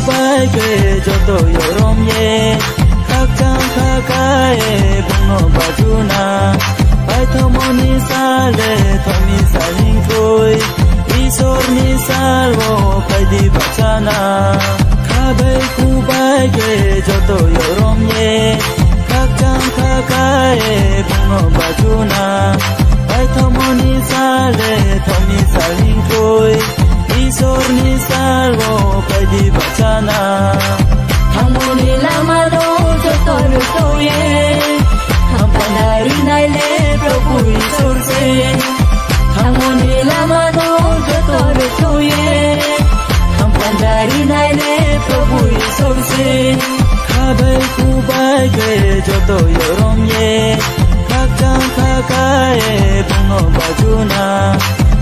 bai ke joto yorom ye kakang kakae bungo bajuna bai thomoni sale thomi saling koi isor ni salvo pai di bachana khabai ku bai ke joto yorom ye kakang kakae bungo bajuna bai thomoni sale thomi saling koi isor ni salvo pai di bachana Hamoni lama do joto ruto ye Hampanari naile Prabhu isor se Hamoni lama do joto ruto ye Hampanari naile Prabhu isor se Khabai ku bai ke joto yorom ye kakang kakae bungo bajuna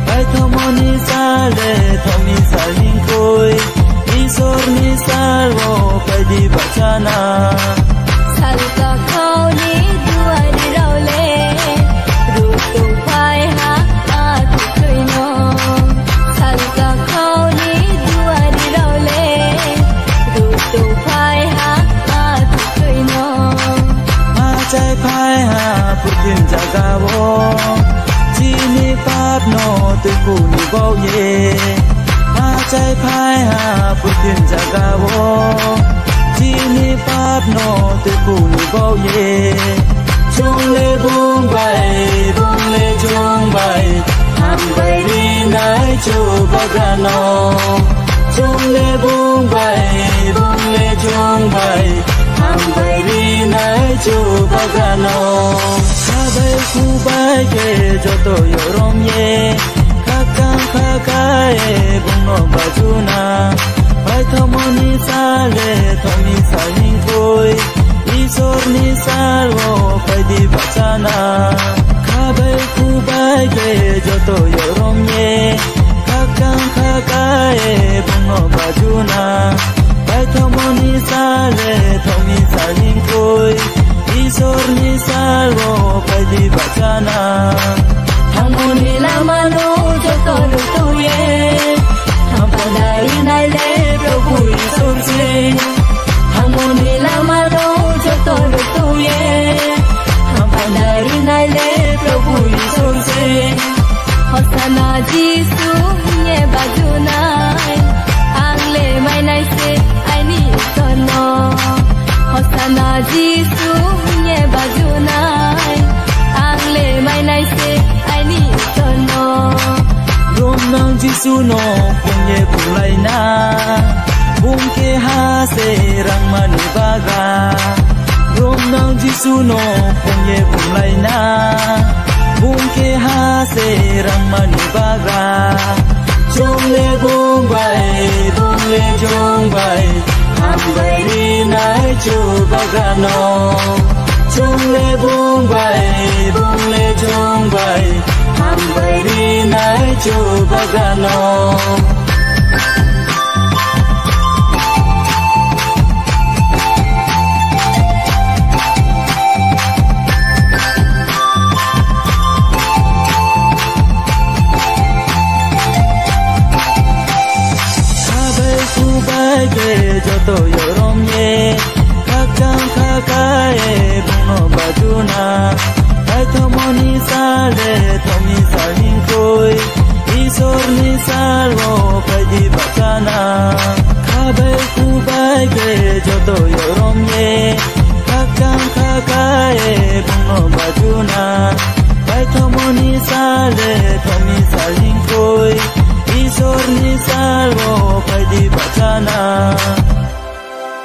bai thomoni sale thomi saling koi isor ni salvo pai di bachana Salka khao ni duari raule Rutu pai ha atu koi no Salka khao ni duari raule Rutu pai ha atu koi no Ma chai pai ha putin jagawo Chini pap no tu ku ni bao ye Ma chai pai ha putin jagawo Chini pap no tu ku ni bao ye Chung le bung le chung bai Ham bai ri nai chu bagano Chung le bung le chung bai Ham bai ri nai chu bagano Khabai ku bai ke joto yorom ye kakang kakae bungo bajuna bai thomoni sale thomi saling koi isor ni salvo pai di bachana Khabai ku bai ke joto yorom ye kakang kakae bungo bajuna bai thomoni sale thomi saling koi isor ni salvo pai di bachana Hamoni lama do joto ruto ye Hampanari naile Prabhu isor se Hamoni lama do joto ruto ye Hampanari naile Prabhu isor se Hosana Jisu nye bajunai Angle mai nai se aini sono Hosana Jisu nye bajunai Angle mai nai se aini sono Rom nang Jisu no punye pulai na Bung ke ha se rang mani baga Rom nang Jisu no punye pulai na Bung ke ha se rang mani baga Chung le bung le chung bai Ham bai ri nai chu bagano Chung le bung le chung bai Ham bai ri nai chu bagano Khabai ku bai ke joto yorom ye kakang kakae bungo bajuna bai thomoni sale thomi saling koi isor ni salvo pai di bachana Khabai ku bai ke joto yorom ye kakang kakae bungo bajuna bai thomoni sale thomi saling koi isor ni salvo pai di bachana